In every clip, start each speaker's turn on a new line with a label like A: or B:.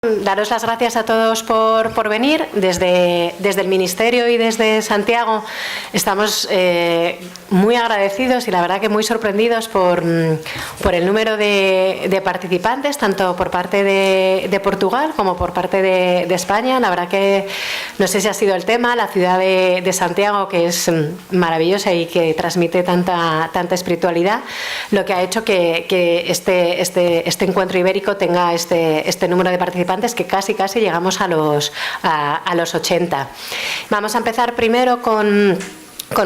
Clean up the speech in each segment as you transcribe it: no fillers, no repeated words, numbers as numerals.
A: Daros las gracias a todos por venir. Desde el Ministerio y desde Santiago estamos muy agradecidos y la verdad que muy sorprendidos por el número de participantes, tanto por parte de Portugal como por parte de España. La verdad que no sé si ha sido el tema, la ciudad de Santiago, que es maravillosa y que transmite tanta espiritualidad, lo que ha hecho que este encuentro ibérico tenga este número de participantes, que casi llegamos a los 80. Vamos a empezar primero con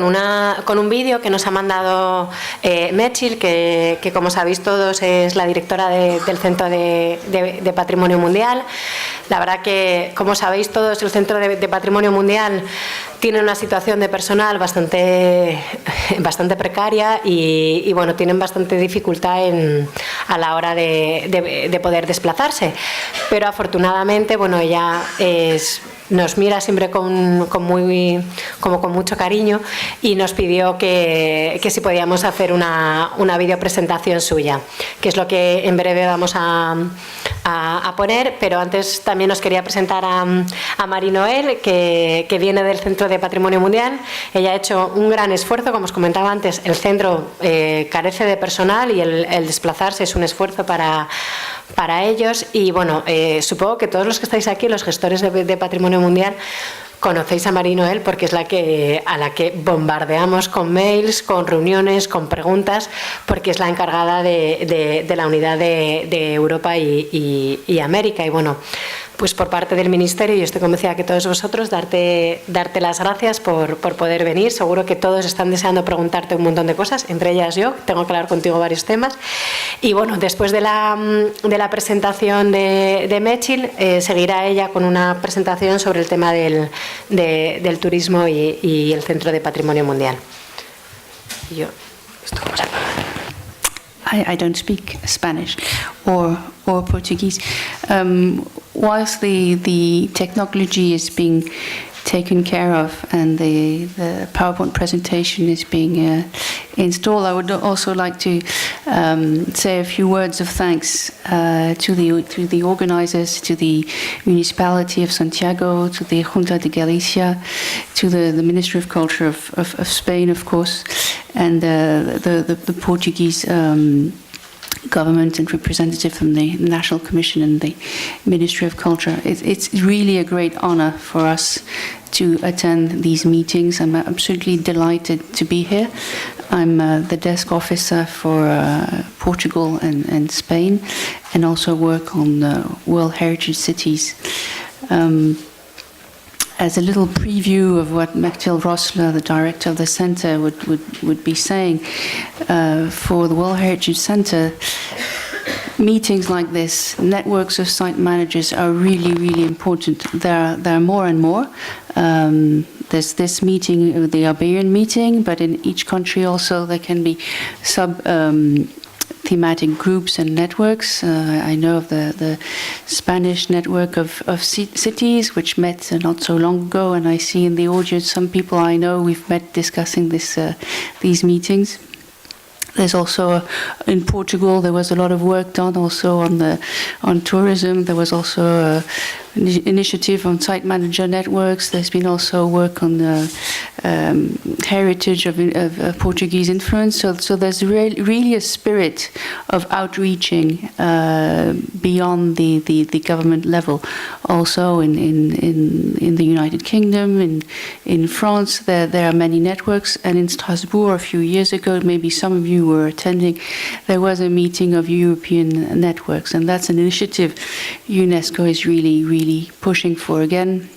A: un vídeo que nos ha mandado Metzil, que como sabéis todos es la directora del Centro de Patrimonio Mundial. La verdad que, como sabéis todos, el Centro de Patrimonio Mundial tiene una situación de personal bastante precaria y bueno, tienen bastante dificultad a la hora de poder desplazarse. Pero afortunadamente, bueno, ella nos mira siempre con mucho cariño y nos pidió que si podíamos hacer una videopresentación suya, que es lo que en breve vamos a poner. Pero antes también os quería presentar a MARIE NOELLE, que viene del Centro de Patrimonio Mundial. Ella ha hecho un gran esfuerzo, como os comentaba antes. El centro carece de personal y el desplazarse es un esfuerzo para ellos. Y bueno, supongo que todos los que estáis aquí, los gestores de Patrimonio Mundial, conocéis a MARIE NOELLE porque es a la que bombardeamos con mails, con reuniones, con preguntas, porque es la encargada de la unidad de Europa y América. Y bueno, pues por parte del Ministerio, yo estoy convencida que todos vosotros darte las gracias por poder venir. Seguro que todos están deseando preguntarte un montón de cosas, entre ellas yo, tengo que hablar contigo varios temas. Y bueno, después de la presentación de Metzil, seguirá ella con una presentación sobre el tema del turismo y el Centro de Patrimonio Mundial.
B: I don't speak Spanish or Portuguese. Whilst the technology is being taken care of and the PowerPoint presentation is being installed, I would also like to say a few words of thanks to the organizers, to the municipality of Santiago, to the Junta de Galicia, to the Ministry of Culture of Spain, of course, and the Portuguese government and representative from the National Commission and the Ministry of Culture. It's really a great honor for us to attend these meetings. I'm absolutely delighted to be here. I'm the desk officer for Portugal and Spain, and also work on World Heritage Cities. As a little preview of what Mechthild Rossler, the director of the Centre, would be saying, for the World Heritage Centre, meetings like this, networks of site managers are really important. There are more and more. There's this meeting, the Iberian meeting, but in each country also there can be thematic groups and networks. I know of the Spanish network of cities, which met not so long ago, and I see in the audience some people I know we've met discussing these meetings. There's also, in Portugal, there was a lot of work done also on tourism. There was also an initiative on site manager networks. There's been also work on heritage of Portuguese influence. So there's really a spirit of outreaching beyond the government level. Also in the United Kingdom, in France, there are many networks. And in Strasbourg a few years ago, maybe some of you were attending, there was a meeting of European networks, and that's an initiative UNESCO is really pushing for again.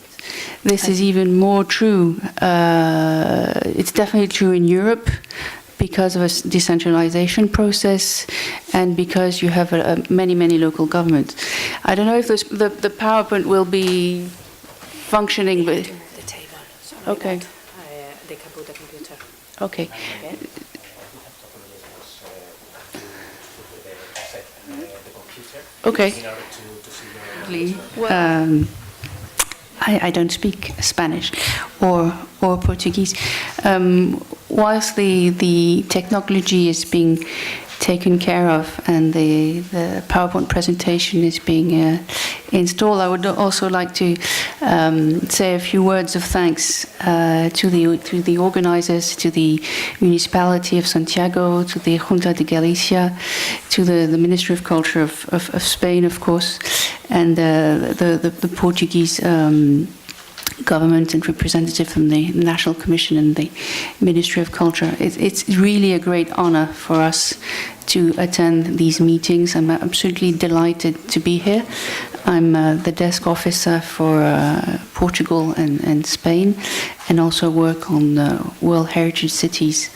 B: This is even more true. It's definitely true in Europe because of a decentralization process and because you have many local governments. I don't know if the PowerPoint will be functioning, but
A: The table.
B: Okay.
A: They can put the computer.
B: Okay. Okay. I don't speak Spanish or Portuguese. Whilst the technology is being taken care of, and the PowerPoint presentation is being installed. I would also like to say a few words of thanks to the organizers, to the municipality of Santiago, to the Junta de Galicia, to the Ministry of Culture of Spain, of course, and the Portuguese government and representative from the National Commission and the Ministry of Culture. It's really a great honor for us to attend these meetings. I'm absolutely delighted to be here. I'm the desk officer for Portugal and Spain, and also work on World Heritage Cities.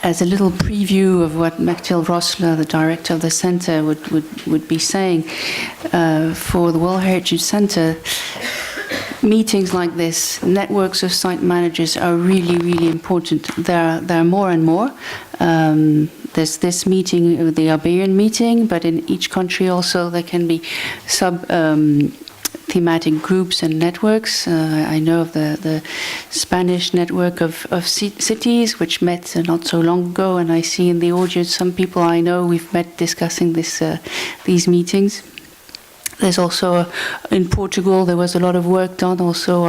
B: As a little preview of what Mathilde Rossler, the director of the center, would be saying, for the World Heritage Center, meetings like this, networks of site managers are really, really important. There are more and more. There's this meeting, the Iberian meeting, but in each country also there can be thematic groups and networks. I know of the Spanish network of cities, which met not so long ago, and I see in the audience some people I know we've met discussing these meetings. There's also in Portugal there was a lot of work done also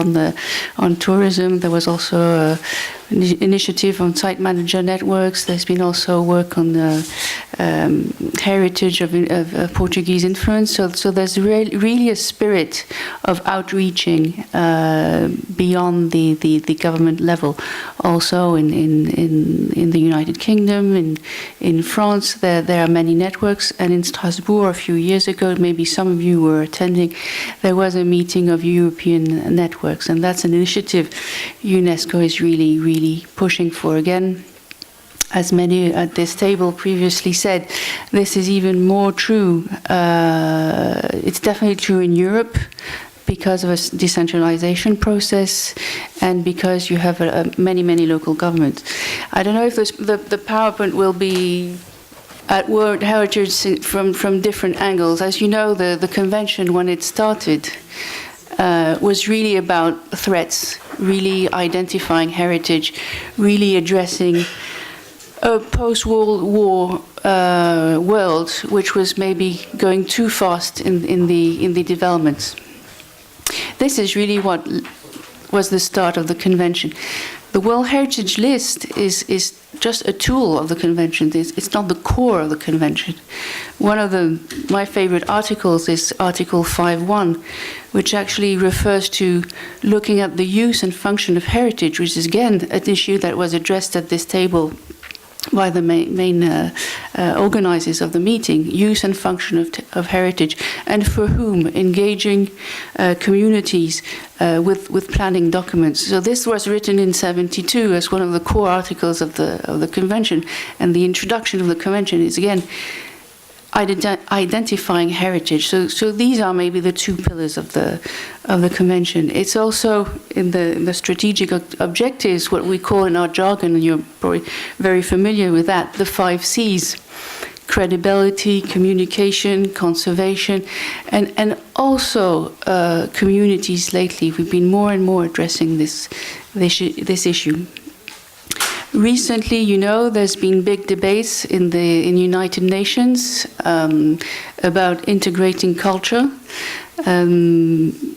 B: on tourism. There was also an initiative on site manager networks. There's been also work on the heritage of Portuguese influence. So there's really a spirit of outreaching beyond the government level. Also in the United Kingdom, in France, there are many networks, and in Strasbourg a few years ago, maybe some of you were attending, there was a meeting of European networks, and that's an initiative UNESCO is really pushing for. Again, as many at this table previously said, this is even more true. It's definitely true in Europe because of a decentralization process and because you have many local governments. I don't know if the PowerPoint will be at World Heritage from different angles. As you know, the convention, when it started, was really about threats, really identifying heritage, really addressing a post-World War world which was maybe going too fast in the developments. This is really what was the start of the convention. The World Heritage List is just a tool of the convention. It's not the core of the convention. One of my favorite articles is Article 5.1, which actually refers to looking at the use and function of heritage, which is again an issue that was addressed at this table by the main organizers of the meeting. Use and function of heritage, and for whom? Engaging communities with planning documents. So this was written in '72 as one of the core articles of the convention, and the introduction of the convention is again identifying heritage. So these are maybe the two pillars of the convention. It's also in the strategic objectives, what we call in our jargon, and you're probably very familiar with that, the 5 C's: credibility, communication, conservation, and also communities. Lately, we've been more and more addressing this issue. Recently, you know, there's been big debates in United Nations about integrating culture.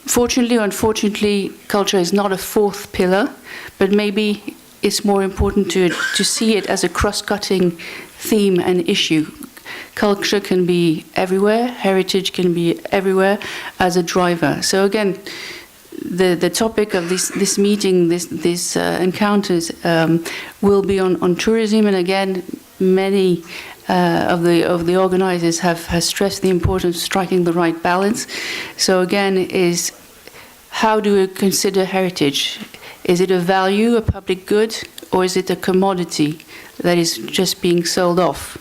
B: Fortunately or unfortunately, culture is not a 4th pillar, but maybe it's more important to see it as a cross-cutting theme and issue. Culture can be everywhere, heritage can be everywhere as a driver. So again, the topic of this meeting, this encounters, will be on tourism, and again, many of the organizers have stressed the importance of striking the right balance. So again, is how do we consider heritage? Is it a value, a public good, or is it a commodity that is just being sold off?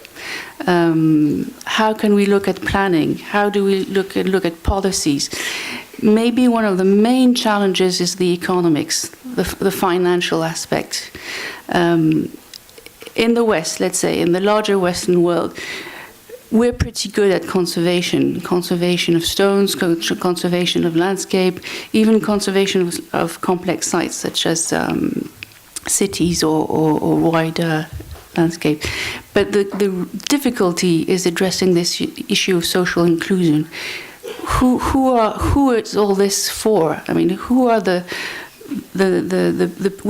B: How can we look at planning? How do we look at policies? Maybe one of the main challenges is the economics, the financial aspect. In the West, let's say, in the larger Western world, we're pretty good at conservation of stones, conservation of landscape, even conservation of complex sites such as cities or wider landscape. But the difficulty is addressing this issue of social inclusion. Who is all this for? I mean, who are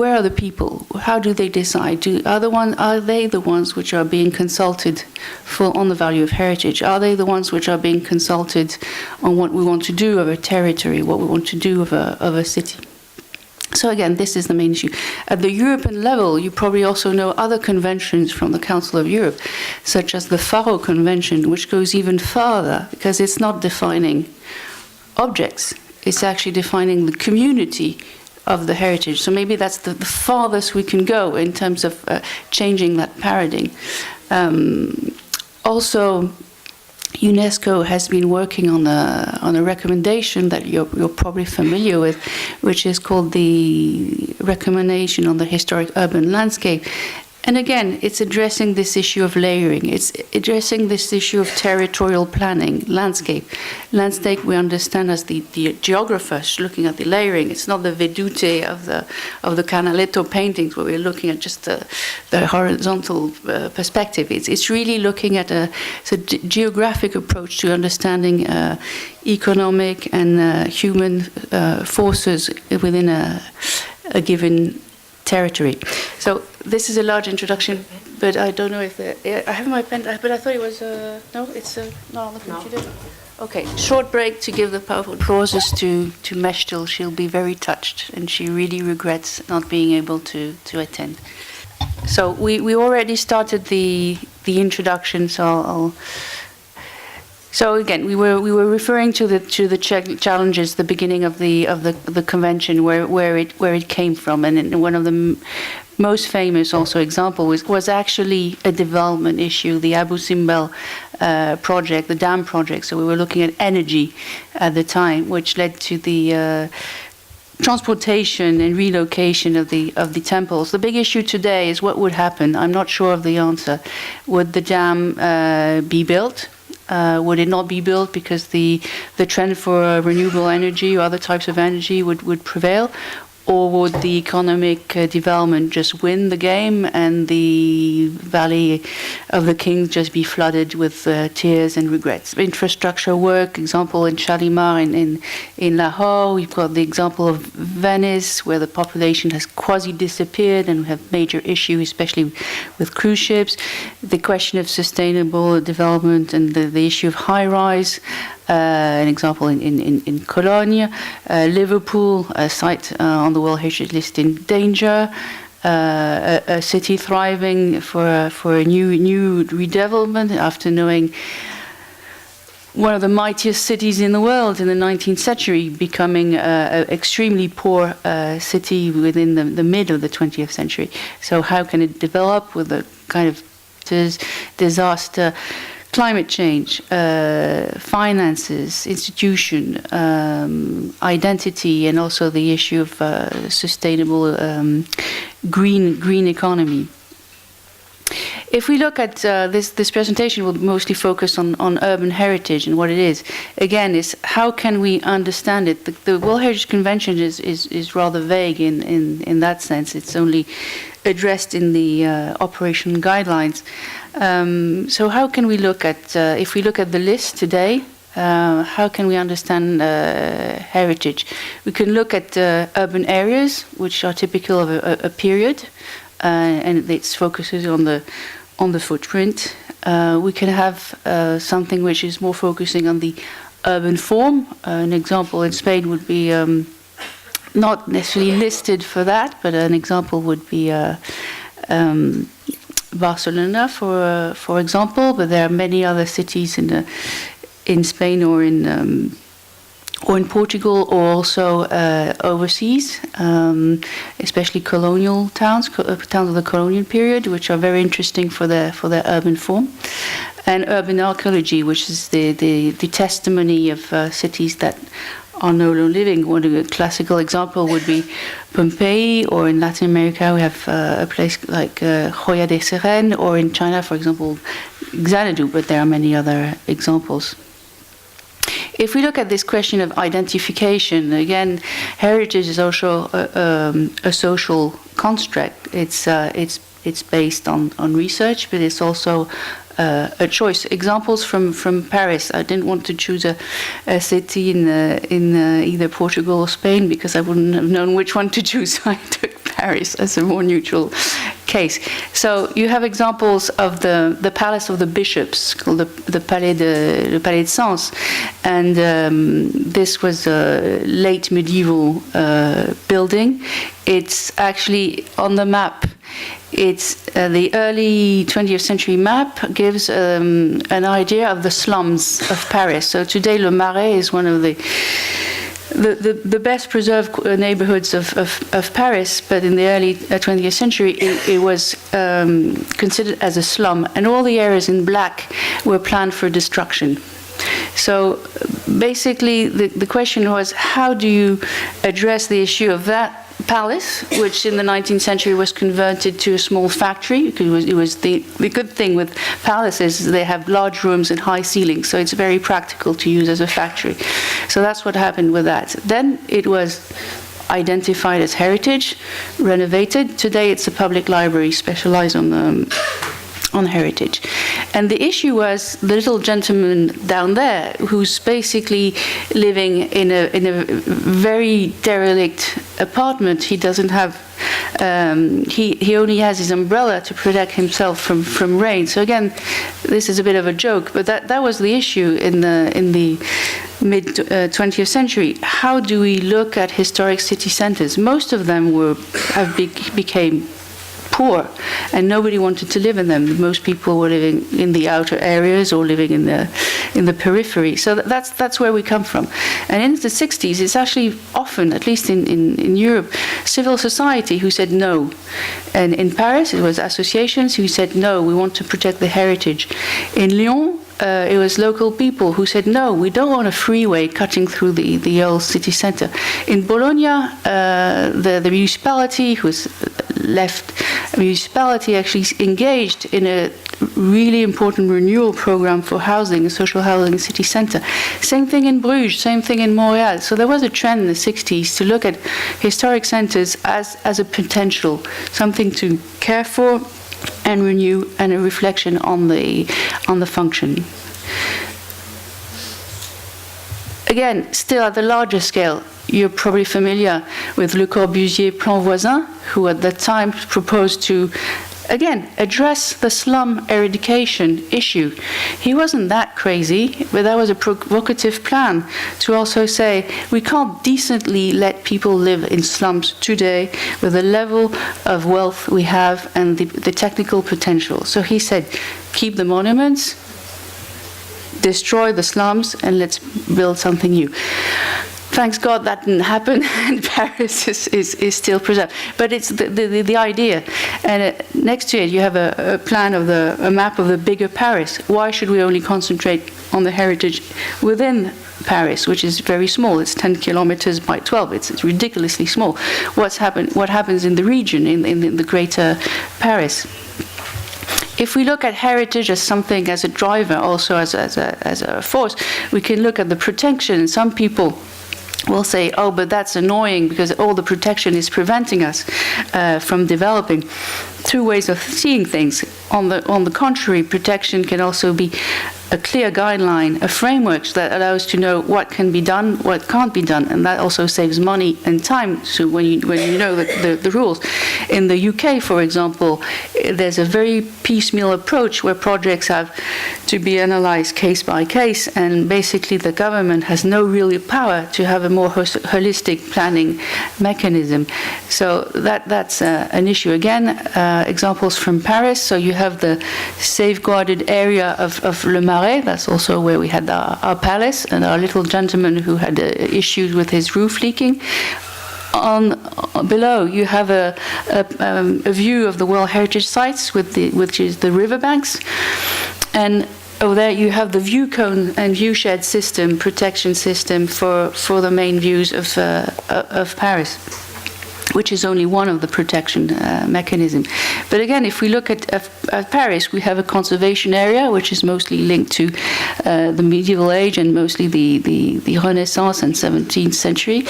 B: where are the people? How do they decide? Are they the ones which are being consulted on the value of heritage? Are they the ones which are being consulted on what we want to do of a territory, what we want to do of a city? So again, this is the main issue. At the European level, you probably also know other conventions from the Council of Europe, such as the Faro Convention, which goes even farther, because it's not defining objects, it's actually defining the community of the heritage. So maybe that's the farthest we can go in terms of changing that paradigm. Also, UNESCO has been working on a recommendation that you're probably familiar with, which is called the Recommendation on the Historic Urban Landscape. And again, it's addressing this issue of layering. It's addressing this issue of territorial planning, landscape. Landscape we understand as the geographers looking at the layering. It's not the vedute of the Canaletto paintings where we're looking at just the horizontal perspective. It's really looking at a geographic approach to understanding economic and human forces within a given territory. So this is a large introduction, but I don't know if I have my pen, but I thought it was no, it's not on the computer. No. Okay, short break to give the PowerPoint applauses to Meshtil. She'll be very touched, and she really regrets not being able to attend. So we already started the introduction, so So again, we were referring to the challenges, the beginning of the convention, where it came from, and one of the most famous also example was actually a development issue, the Abu Simbel project, the dam project. So we were looking at energy at the time, which led to the transportation and relocation of the temples. The big issue today is what would happen. I'm not sure of the answer. Would the dam be built? Would it not be built because the trend for renewable energy or other types of energy would prevail? Or would the economic development just win the game and the Valley of the Kings just be flooded with tears and regrets? Infrastructure work, example in Shalimar in Lahore, we've got the example of Venice, where the population has quasi-disappeared and we have major issues, especially with cruise ships. The question of sustainable development and the issue of high-rise. An example in Cologne, Liverpool, a site on the World Heritage List in danger, a city thriving for a new redevelopment after knowing one of the mightiest cities in the world in the 19th century becoming an extremely poor city within the mid of the 20th century. So how can it develop with a kind of disaster? Climate change, finances, institution, identity, and also the issue of sustainable green economy. If we look at this presentation, will mostly focus on urban heritage and what it is. Again, is how can we understand it? The World Heritage Convention is rather vague in that sense. It's only addressed in the operation guidelines. So how can we look at, if we look at the list today, how can we understand heritage? We can look at urban areas, which are typical of a period, and it focuses on the footprint. We can have something which is more focusing on the urban form. An example in Spain would be not necessarily listed for that, but an example would be Barcelona, for example. But there are many other cities in Spain or in Portugal, or also overseas, especially colonial towns of the colonial period, which are very interesting for their urban form, and urban archaeology, which is the testimony of cities that are no longer living. One classical example would be Pompeii, or in Latin America we have a place like Joya de Seren, or in China, for example, Xanadu, but there are many other examples. If we look at this question of identification, again, heritage is also a social construct. It's it's based on research, but it's also a choice. Examples from Paris. I didn't want to choose a city in either Portugal or Spain because I wouldn't have known which one to choose. So I took Paris as a more neutral case. So you have examples of the palace of the bishops, called the Palais de Sens, and this was a late medieval building. It's actually on the map. It's the early 20th century map gives an idea of the slums of Paris. So today, Le Marais is one of the best preserved neighborhoods of Paris, but in the early 20th century, it was considered as a slum, and all the areas in black were planned for destruction. So basically, the question was, how do you address the issue of that palace, which in the 19th century was converted to a small factory? Because it was the good thing with palaces is they have large rooms and high ceilings, so it's very practical to use as a factory. So that's what happened with that. Then it was identified as heritage, renovated. Today it's a public library specialized on heritage. And the issue was the little gentleman down there who's basically living in a very derelict apartment. He doesn't have he only has his umbrella to protect himself from rain. So again, this is a bit of a joke, but that was the issue in the mid 20th century. How do we look at historic city centers? Most of them became poor, and nobody wanted to live in them. Most people were living in the outer areas or living in the periphery. So that's where we come from. And in the 60s, it's actually often, at least in Europe, civil society who said no. And in Paris, it was associations who said no, we want to protect the heritage. In Lyon, it was local people who said, no, we don't want a freeway cutting through the old city center. In Bologna, the municipality, who was left municipality, actually engaged in a really important renewal program for housing, a social housing city center. Same thing in Bruges, same thing in Montreal. So there was a trend in the 60s to look at historic centers as a potential, something to care for and renew, and a reflection on the function. Again, still at the larger scale, you're probably familiar with Le Corbusier Plan Voisin, who at that time proposed to, again, address the slum eradication issue. He wasn't that crazy, but that was a provocative plan to also say we can't decently let people live in slums today with the level of wealth we have and the technical potential. So he said, keep the monuments, destroy the slums, and let's build something new. Thanks God that didn't happen, and Paris is still preserved. But it's the idea. And next to it, you have a plan of a map of the bigger Paris. Why should we only concentrate on the heritage within Paris, which is very small? It's 10 kilometers by 12. It's ridiculously small. What happens in the region, in the greater Paris? If we look at heritage as something, as a driver, also as a force, we can look at the protection. Some people will say, oh, but that's annoying because all the protection is preventing us from developing. Two ways of seeing things. On the contrary, protection can also be a clear guideline, a framework that allows to know what can be done, what can't be done, and that also saves money and time. So when you know the rules. In the UK, for example, there's a very piecemeal approach where projects have to be analysed case by case, and basically the government has no real power to have a more holistic planning mechanism. So that's an issue. Again, examples from Paris. So you have the safeguarded area of Le Marais. That's also where we had our palace and our little gentleman who had issues with his roof leaking. Below, you have a view of the World Heritage Sites, which is the riverbanks. And over there, you have the view cone and view shed system, protection system for the main views of Paris, which is only one of the protection mechanisms. But again, if we look at Paris, we have a conservation area, which is mostly linked to the medieval age and mostly the Renaissance and 17th century.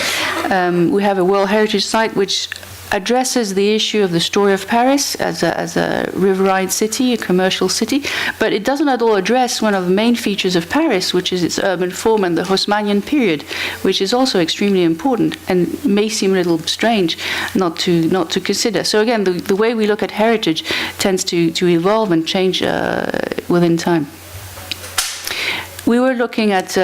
B: We have a World Heritage Site, which addresses the issue of the story of Paris as a riverine city, a commercial city, but it doesn't at all address one of the main features of Paris, which is its urban form and the Haussmannian period, which is also extremely important and may seem a little strange not to consider. So again, the way we look at heritage tends to evolve and change within time. We were looking at,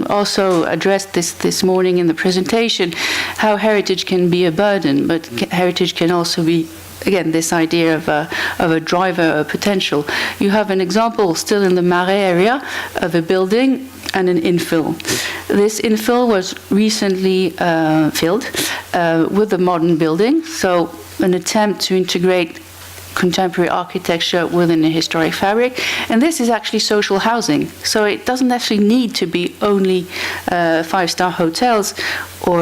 B: also addressed this morning in the presentation, how heritage can be a burden, but heritage can also be, again, this idea of a driver, a potential. You have an example still in the Marais area of a building and an infill. This infill was recently filled with a modern building, so an attempt to integrate contemporary architecture within a historic fabric, and this is actually social housing. So it doesn't actually need to be only five-star hotels or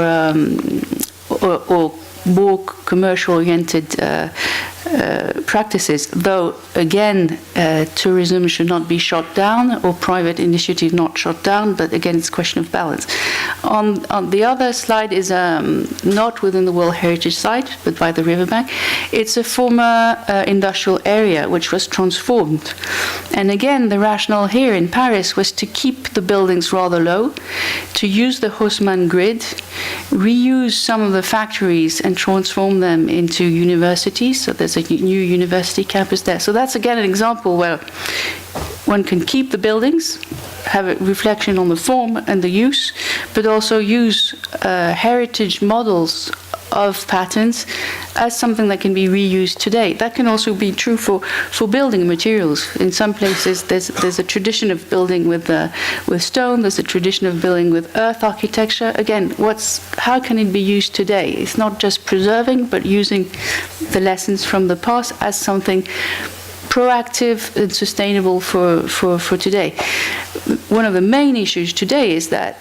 B: more commercial-oriented practices, though again tourism should not be shut down or private initiative not shut down, but again it's a question of balance. On the other slide is not within the World Heritage Site but by the riverbank. It's a former industrial area which was transformed, and again the rationale here in Paris was to keep the buildings rather low, to use the Haussmann grid, reuse some of the factories and transform them into universities. So there's a new university campus there. So that's again an example where one can keep the buildings, have a reflection on the form and the use, but also use heritage models of patterns as something that can be reused today. That can also be true for building materials. In some places there's a tradition of building with stone, there's a tradition of building with earth architecture. Again, how can it be used today? It's not just preserving, but using the lessons from the past as something proactive and sustainable for today. One of the main issues today is that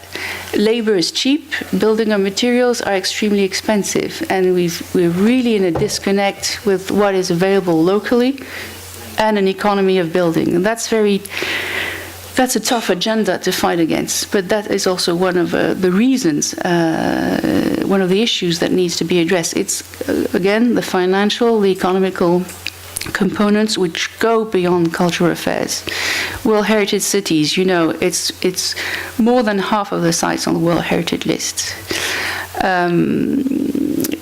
B: labor is cheap, building materials are extremely expensive, and we're really in a disconnect with what is available locally and an economy of building. And that's a tough agenda to fight against, but that is also one of the reasons, one of the issues that needs to be addressed. It's, again, the financial, the economical components which go beyond cultural affairs. World Heritage Cities, it's more than half of the sites on the World Heritage list.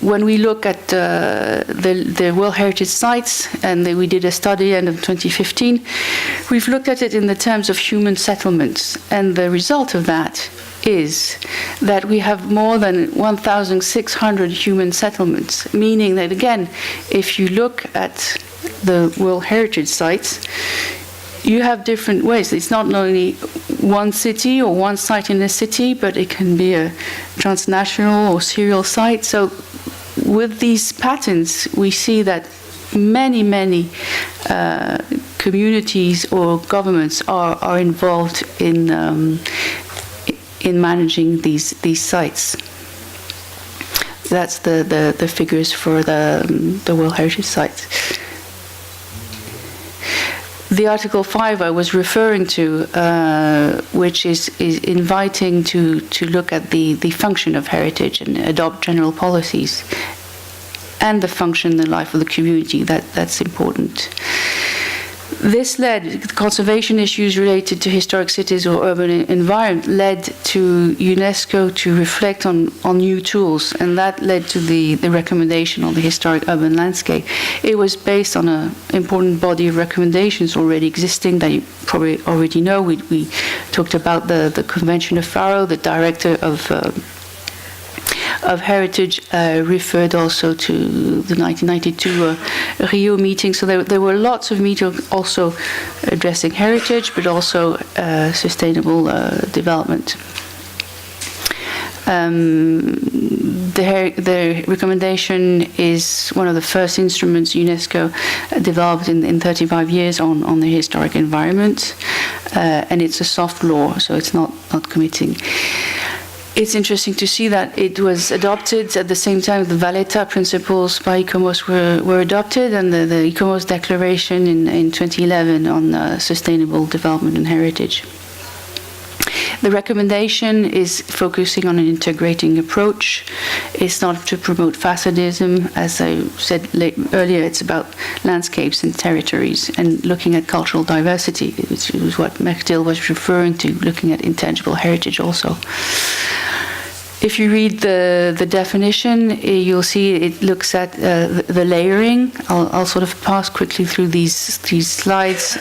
B: When we look at the World Heritage sites, and we did a study end of 2015, we've looked at it in the terms of human settlements, and the result of that is that we have more than 1,600 human settlements, meaning that, again, if you look at the World Heritage sites, you have different ways. It's not only one city or one site in a city, but it can be a transnational or serial site. So with these patterns, we see that many communities or governments are involved in managing these sites. That's the figures for the World Heritage sites. The Article 5 I was referring to, which is inviting to look at the function of heritage and adopt general policies, and the function and the life of the community, that's important. This led, conservation issues related to historic cities or urban environment led to UNESCO to reflect on new tools, and that led to the recommendation on the historic urban landscape. It was based on an important body of recommendations already existing that you probably already know. We talked about the Convention of Faro. The director of Heritage referred also to the 1992 Rio meeting. So there were lots of meetings also addressing heritage, but also sustainable development. The recommendation is one of the first instruments UNESCO developed in 35 years on the historic environment, and it's a soft law, so it's not committing. It's interesting to see that it was adopted at the same time the Valletta principles by ICOMOS were adopted, and the ICOMOS declaration in 2011 on sustainable development and heritage. The recommendation is focusing on an integrating approach. It's not to promote facadism. As I said earlier, it's about landscapes and territories and looking at cultural diversity, which is what McDill was referring to, looking at intangible heritage also. If you read the definition, you'll see it looks at the layering. I'll sort of pass quickly through these slides.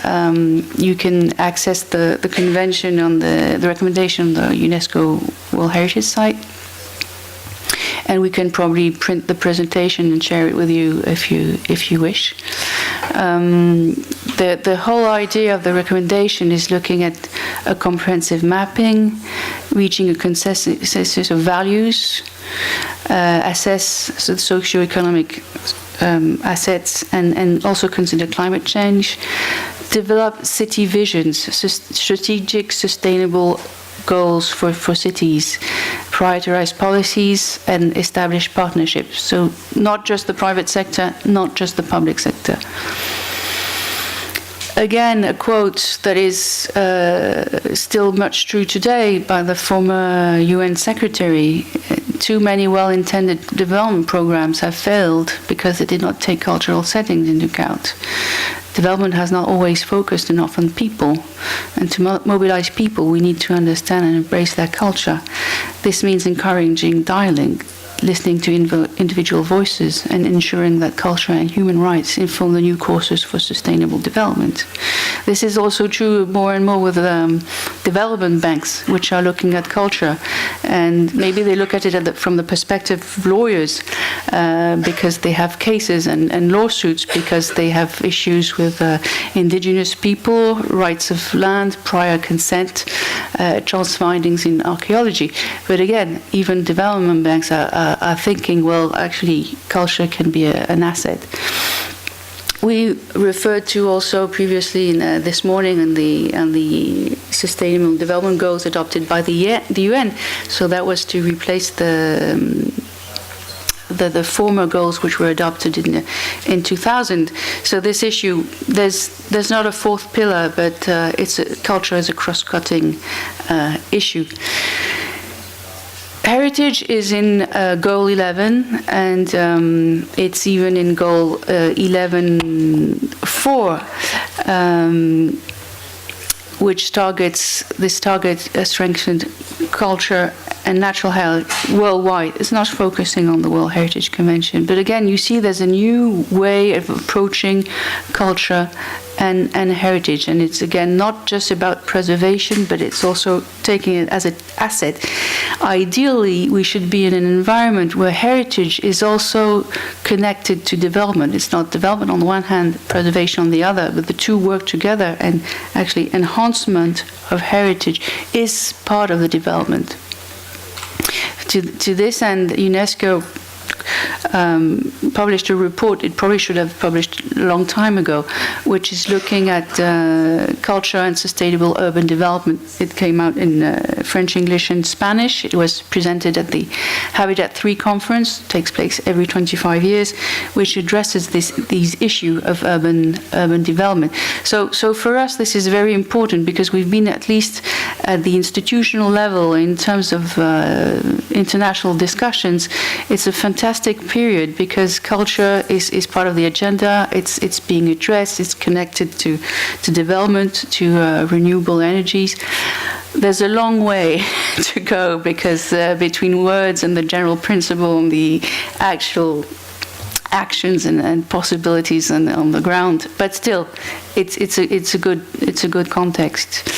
B: You can access the convention on the recommendation on the UNESCO World Heritage Site. And we can probably print the presentation and share it with you if you wish. The whole idea of the recommendation is looking at a comprehensive mapping, reaching a consensus of values, assess the socioeconomic assets, and also consider climate change, develop city visions, strategic, sustainable goals for cities, prioritize policies, and establish partnerships. So not just the private sector, not just the public sector. Again, a quote that is still much true today by the former UN Secretary. Too many well-intended development programs have failed because they did not take cultural settings into account. Development has not always focused enough on people, and to mobilize people, we need to understand and embrace their culture. This means encouraging dialogue, listening to individual voices, and ensuring that culture and human rights inform the new courses for sustainable development. This is also true more and more with development banks, which are looking at culture, and maybe they look at it from the perspective of lawyers, because they have cases and lawsuits because they have issues with indigenous people, rights of land, prior consent, chance findings in archaeology. But again, even development banks are thinking, well, actually, culture can be an asset. We referred to also previously this morning on the Sustainable Development Goals adopted by the UN. So that was to replace the former goals which were adopted in 2000. So this issue, there's not a fourth pillar, but culture is a cross-cutting issue. Heritage is in Goal 11, and it's even in Goal 11.4, which targets strengthened culture and natural health worldwide. It's not focusing on the World Heritage Convention, but again, you see there's a new way of approaching culture and heritage, and it's again not just about preservation, but it's also taking it as an asset. Ideally, we should be in an environment where heritage is also connected to development. It's not development on the one hand, preservation on the other, but the two work together, and actually enhancement of heritage is part of the development. To this end, UNESCO published a report, it probably should have published a long time ago, which is looking at culture and sustainable urban development. It came out in French, English, and Spanish. It was presented at the Habitat 3 conference, takes place every 25 years, which addresses these issue of urban development. So for us, this is very important because we've been at least at the institutional level in terms of international discussions. It's a fantastic period because culture is part of the agenda. It's being addressed. It's connected to development, to renewable energies. There's a long way to go because between words and the general principle and the actual actions and possibilities on the ground, but still, it's a good context.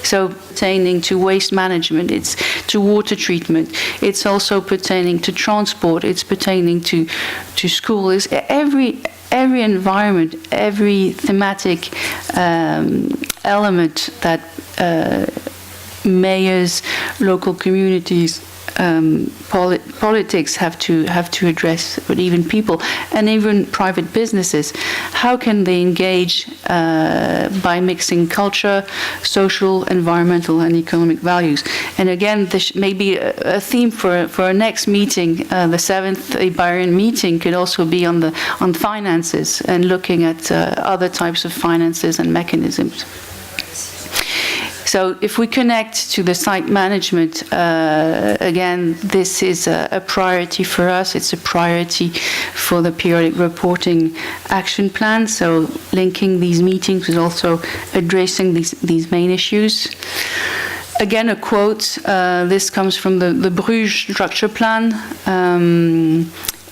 B: So pertaining to waste management, it's to water treatment, it's also pertaining to transport, it's pertaining to school. It's every environment, every thematic element that mayors, local communities, politics have to address, but even people and even private businesses, how can they engage by mixing culture, social, environmental, and economic values? And again, this may be a theme for our next meeting. The 7th Iberian meeting could also be on finances and looking at other types of finances and mechanisms. So So if we connect to the site management, again, this is a priority for us. It's a priority for the periodic reporting action plan. So linking these meetings is also addressing these main issues. Again, a quote. This comes from the Bruges structure plan.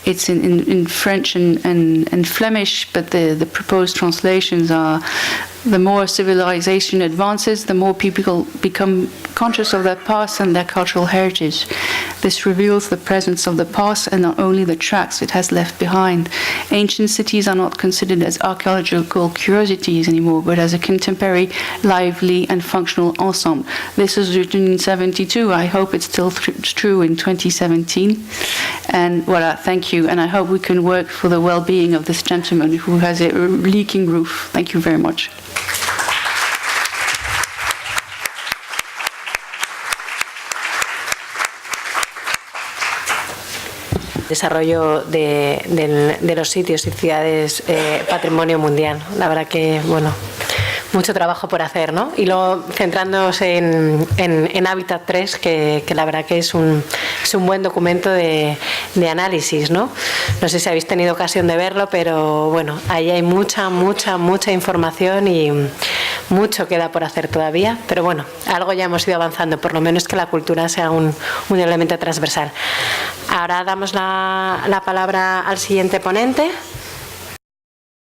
B: It's in French and Flemish, but the proposed translations are: the more civilization advances, the more people become conscious of their past and their cultural heritage. This reveals the presence of the past and not only the tracks it has left behind. Ancient cities are not considered as archaeological curiosities anymore, but as a contemporary, lively and functional ensemble. This was written in 1972. I hope it's still true in 2017. And voilà, thank you. And I hope we can work for the well-being of this gentleman who has a leaking roof. Thank you very much.
A: Desarrollo de los sitios y ciudades patrimonio mundial. La verdad que, bueno, mucho trabajo por hacer, ¿no? Y luego centrándonos en Hábitat 3, que la verdad que es un buen documento de análisis, ¿no? No sé si habéis tenido ocasión de verlo, pero bueno, ahí hay mucha información y mucho queda por hacer todavía, pero bueno, algo ya hemos ido avanzando, por lo menos que la cultura sea un elemento transversal. Ahora damos la palabra al siguiente ponente.